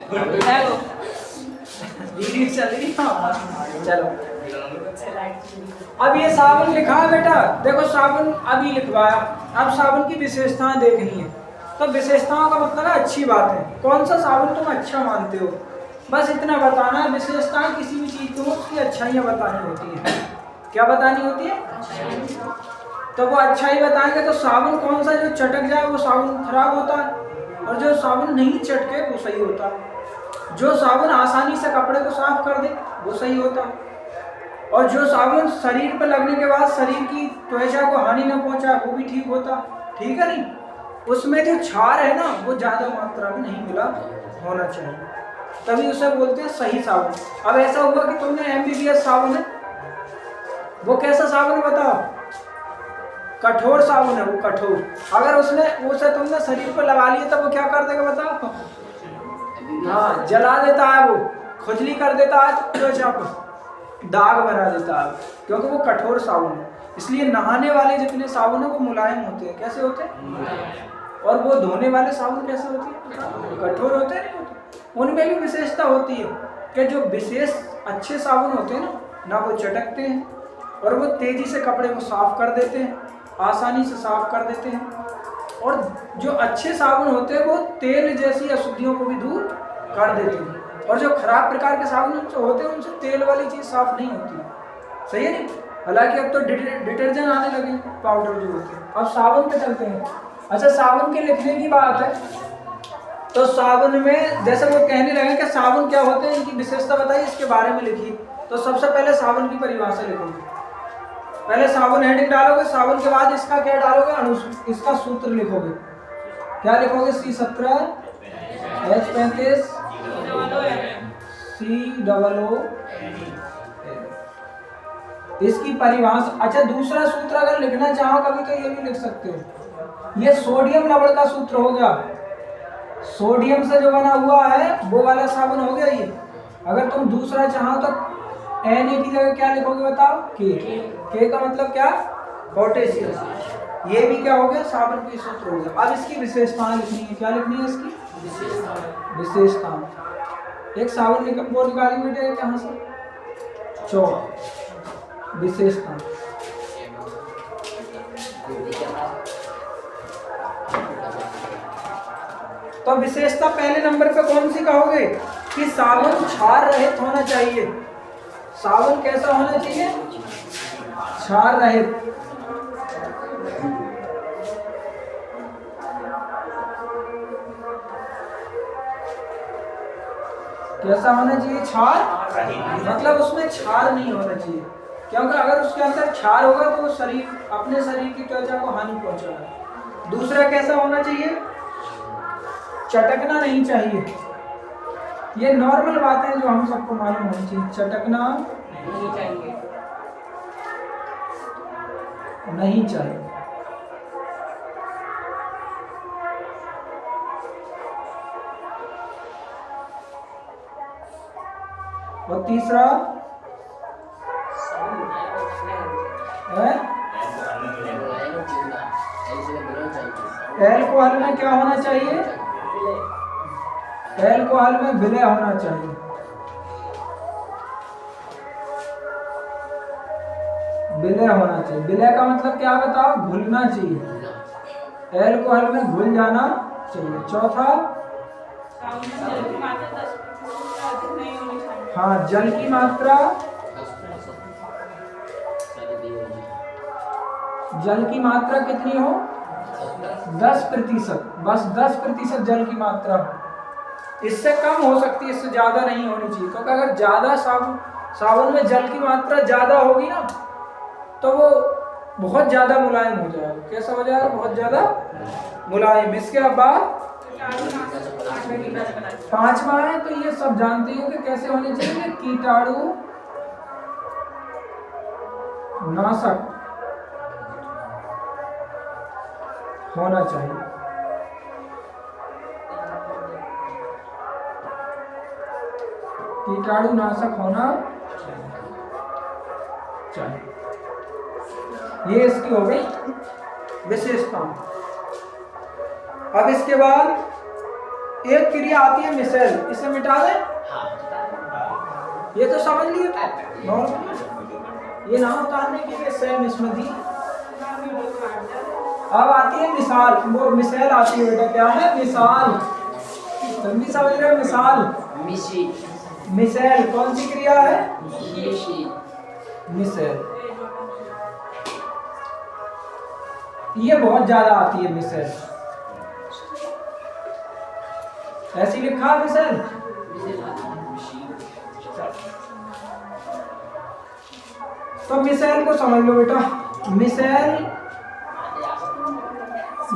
Video चल रही है। चलो अब ये साबुन लिखा है बेटा, देखो साबुन अभी लिखवाया, अब साबुन की विशेषताएं देखनी है। तो विशेषताओं का मतलब है अच्छी बात है, कौन सा साबुन तुम अच्छा मानते हो, बस इतना बताना है। विशेषताएं किसी भी चीज को उसकी अच्छाइयाँ बतानी होती है। क्या बतानी होती है? तो वो अच्छाई बताएंगे। तो साबुन कौन सा जो चटक जाए वो साबुन खराब होता है, और जो साबुन नहीं चटके वो सही होता है। जो साबुन आसानी से कपड़े को साफ कर दे वो सही होता है, और जो साबुन शरीर पर लगने के बाद शरीर की त्वचा को हानि न पहुंचा वो भी ठीक होता। ठीक है नहीं? उसमें जो क्षार है ना वो ज्यादा मात्रा में नहीं मिला होना चाहिए, तभी उसे बोलते हैं सही साबुन। अब ऐसा हुआ कि तुमने एमबीबीएस साबुन है, वो कैसा साबुन है बताओ? कठोर साबुन है वो, कठोर। अगर उसे तुमने शरीर पर लगा लिया तो वो क्या कर देगा बताओ? हाँ, जला देता है, वो खुजली कर देता है, त्वचा पर दाग बना देता है, क्योंकि वो कठोर साबुन है। इसलिए नहाने वाले जितने साबुन है वो मुलायम होते हैं। कैसे होते हैं? और वो धोने वाले साबुन कैसे होते हैं? कठोर होते हैं, नहीं होते। उनमें भी विशेषता होती है कि जो विशेष अच्छे साबुन होते हैं ना वो चटकते हैं, और वो तेजी से कपड़े को साफ कर देते हैं, आसानी से साफ कर देते हैं। और जो अच्छे साबुन होते हैं वो तेल जैसी अशुद्धियों को भी दूर कर देते हैं, और जो खराब प्रकार के साबुन होते हैं उनसे तेल वाली चीज़ साफ नहीं होती। सही है नहीं? हालांकि अब तो डिटर्जेंट आने लगे, पाउडर जो होते हैं। अब साबुन पे चलते हैं। अच्छा, साबुन के लिखने की बात है, तो साबुन में जैसे वो कहने लगे कि साबुन क्या होते हैं, इनकी विशेषता बताइए, इसके बारे में लिखिए। तो सबसे पहले साबुन की परिभाषा लिखोगे, पहले साबुन हेडिंग डालोगे, साबुन के बाद इसका क्या डालोगे? इसका सूत्र लिखोगे। क्या लिखोगे? C17 H35 COO। इसकी परिभाषा। अच्छा, दूसरा सूत्र अगर लिखना चाहो कभी तो ये भी लिख सकते हो, ये सोडियम लवण का सूत्र हो गया। सोडियम से जो बना हुआ है वो वाला साबुन हो गया ये। अगर तुम दूसरा चाहो तो Na की जगह क्या लिखोगे बताओ? K का मतलब क्या? पोटेशियम। ये भी क्या हो गया? साबुन की सूत्र हो गया। अब इसकी विशेषताएं लिखनी है। क्या लिखनी है इसकी? विशेषताएं। एक साबुन वो निकाली बेटे कहाँ से? विशेषताएं। तो विशेषता पहले नंबर पे कौन सी कहोगे? कि साबुन क्षार रहित होना चाहिए। साबुन कैसा होना चाहिए? क्षार रहित। कैसा होना चाहिए? क्षार, मतलब उसमें क्षार नहीं होना चाहिए, क्योंकि अगर उसके अंदर क्षार होगा तो वो अपने शरीर की त्वचा को हानि पहुंचाएगा। दूसरा कैसा होना चाहिए? चटकना नहीं चाहिए। ये नॉर्मल बात है जो हम सबको मालूम होनी चाहिए। चटकना नहीं चाहिए। और तीसरा एल्कोहल में क्या होना चाहिए? एल्कोहल में विलय होना चाहिए। विलय होना चाहिए। विलय का मतलब क्या बताओ? घुलना चाहिए। एल्कोहल में घुल जाना चाहिए। चौथा, हाँ, जल की मात्रा, जल की मात्रा कितनी हो? 10%। बस 10% जल की मात्रा हो। इससे कम हो सकती है, इससे ज्यादा नहीं होनी चाहिए, क्योंकि अगर ज्यादा साबुन में जल की मात्रा ज्यादा होगी ना तो वो बहुत ज्यादा मुलायम हो जाएगा। कैसा हो जाएगा? बहुत ज्यादा मुलायम। इसके बाद पांचवा है, तो ये सब जानते हो कि कैसे होने चाहिए? कीटाणु नाशक होना चाहिए। कीटाणु नाशक होना चाहिए। ये इसकी हो गई विशेषता। अब इसके बाद एक क्रिया आती है मिसेल, इसे मिटा दे। ये तो समझ लिए ये नाम उतारने के लिए सेम इसमें दी। अब आती है मिसाल, वो मिसाल आती है बेटा, क्या है मिसाल, तुम भी समझ रहे हो मिसाल। मिसाल कौन सी क्रिया है? मिसाल, ये बहुत ज्यादा आती है मिसाल, ऐसी लिखा मिसाल। तो मिसाल को समझ लो बेटा। मिसाल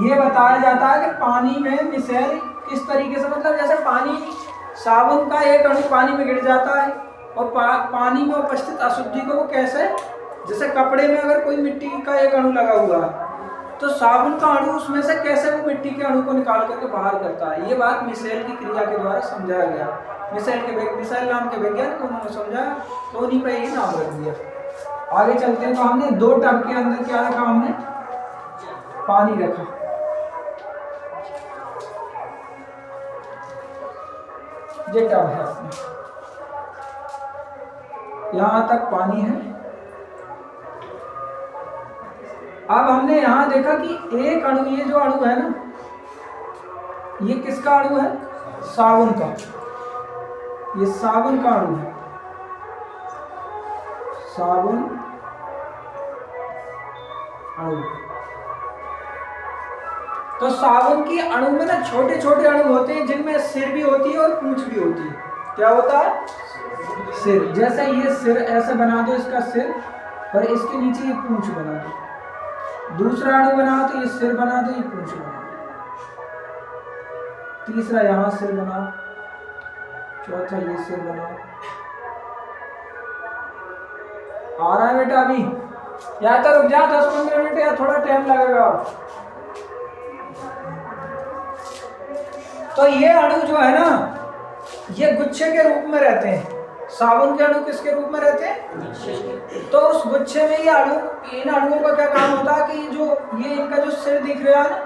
ये बताया जाता है कि पानी में मिसाल किस तरीके से, मतलब जैसे पानी, साबुन का एक अणु पानी में गिर जाता है और पानी में उपस्थित अशुद्धि को वो कैसे, जैसे कपड़े में अगर कोई मिट्टी का एक अणु लगा हुआ है तो साबुन का अणु उसमें से कैसे वो मिट्टी के अणु को निकाल करके बाहर करता है। ये बात मिसाल की क्रिया के द्वारा समझाया गया। मिसाल नाम के वैज्ञानिक उन्होंने समझाया तो उन्हीं पर ही नाम रख दिया। आगे चलते हैं तो हमने दो टब के अंदर क्या रखा, हमने पानी रखा। ये टब है अपना, यहां तक पानी है। अब हमने यहां देखा कि एक अणु, ये जो अणु है ना, ये किसका अणु है? साबुन का। ये साबुन का अणु है, साबुन अणु। तो साबुन की अणु में ना छोटे छोटे अणु होते हैं जिनमें सिर भी होती है और पूंछ भी होती है। क्या होता है? सिर। जैसे ये सिर ऐसे बना दो, इसका सिर, और इसके नीचे ये पूंछ बना दो। दूसरा अणु बना तो ये सिर बना दो, ये पूंछ बना दो। तीसरा यहां सिर बनाओ, चौथा ये सिर बनाओ। आ रहा है बेटा अभी? या तो रुक जा 10-15 मिनट, या थोड़ा टाइम लगेगा। तो ये अणु जो है ना, ये गुच्छे के रूप में रहते हैं। साबुन के अणु किसके रूप में रहते हैं? तो उस गुच्छे में ये अणु, इन अणुओं का क्या काम होता है कि ये इनका जो सिर दिख रहा है ना,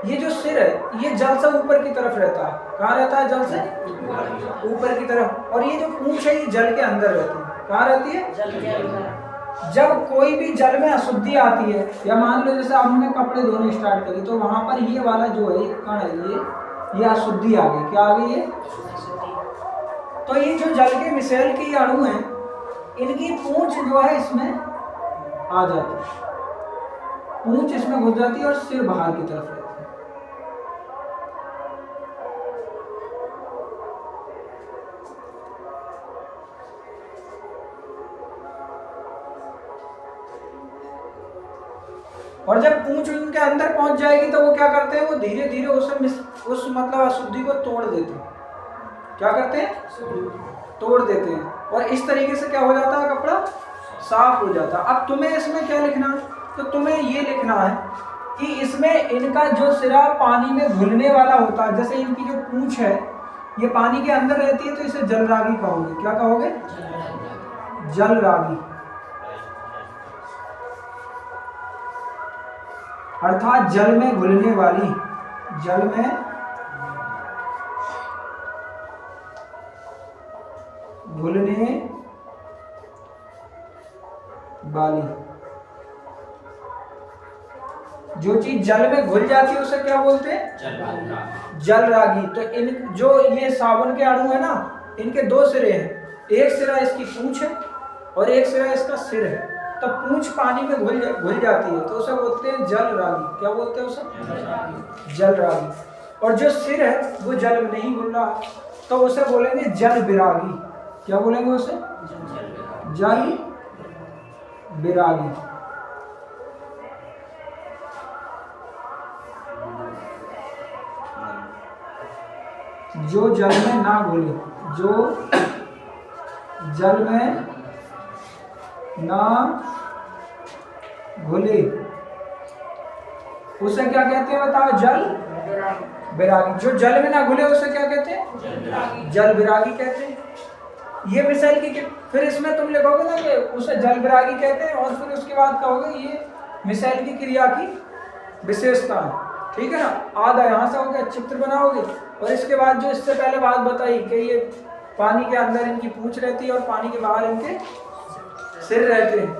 ये जो सिर है ये जल से ऊपर की तरफ रहता है। कहाँ रहता है? जल से ऊपर की तरफ। और ये जो पूंछ है ये जल के अंदर रहती है। कहाँ रहती है? जल के अंदर। जब कोई भी जल में अशुद्धि आती है, या मान लो जैसे हमने कपड़े धोने स्टार्ट करी, तो वहां पर ये वाला जो है कण है, ये अशुद्धि आ गई। क्या आ गई? ये तो ये जो जल के मिसाल के अणु हैं, इनकी पूंछ जो है इसमें आ जाती है, पूंछ इसमें घुस जाती है और सिर बाहर की तरफ रहता है। और जब पूंछ उनके अंदर पहुंच जाएगी तो वो क्या करते हैं, वो धीरे धीरे उस मतलब अशुद्धि को तोड़ देते हैं। क्या करते हैं? तोड़ देते हैं। और इस तरीके से क्या हो जाता है? कपड़ा साफ हो जाता है। अब तुम्हें इसमें क्या लिखना है? तो तुम्हें ये लिखना है कि इसमें इनका जो सिरा पानी में घुलने वाला होता है, जैसे इनकी जो पूंछ है ये पानी के अंदर रहती है, तो इसे जलरागी कहोगे। क्या कहोगे? जलरागी। अर्थात जल में घुलने वाली, जल में घुलने वाली, जो चीज जल में घुल जाती है उसे क्या बोलते हैं? जलरागी। तो इन जो ये साबुन के अणु है ना, इनके दो सिरे हैं। एक सिरा इसकी पूंछ है और एक सिरा इसका सिर है। तो पूंछ पानी में घुल जाती है तो उसे बोलते हैं जलरागी। क्या बोलते हैं उसे? जलरागी। और जो सिर है वो जल में नहीं घुल रहा तो उसे बोलेंगे जल विरागी। क्या बोलेंगे उसे? जल विरागी। जो जल में ना घुले, जो जल में ना घुले उसे क्या कहते हैं बताओ? जल विरागी। जो जल में ना घुले उसे क्या कहते हैं? जल विरागी कहते हैं। ये मिसाल की, फिर इसमें तुम लिखोगे ना कि उसे जल विरागी कहते हैं, और फिर उसके बाद कहोगे ये मिसाल की क्रिया की विशेषता है। ठीक है ना? आधा यहाँ से हो गया, चित्र बनाओगे और इसके बाद जो इससे पहले बात बताई कि ये पानी के अंदर इनकी पूंछ रहती है और पानी के बाहर इनके सिर रहते हैं,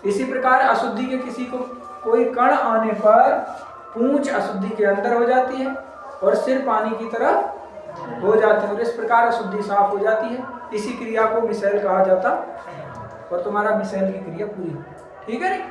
इसी प्रकार अशुद्धि के किसी को कोई कण आने पर पूंछ अशुद्धि के अंदर हो जाती है और सिर पानी की तरफ हो जाते हैं और इस प्रकार अशुद्धि साफ हो जाती है। इसी क्रिया को मिसेल कहा जाता और तुम्हारा मिसेल की क्रिया पूरी। ठीक है नी?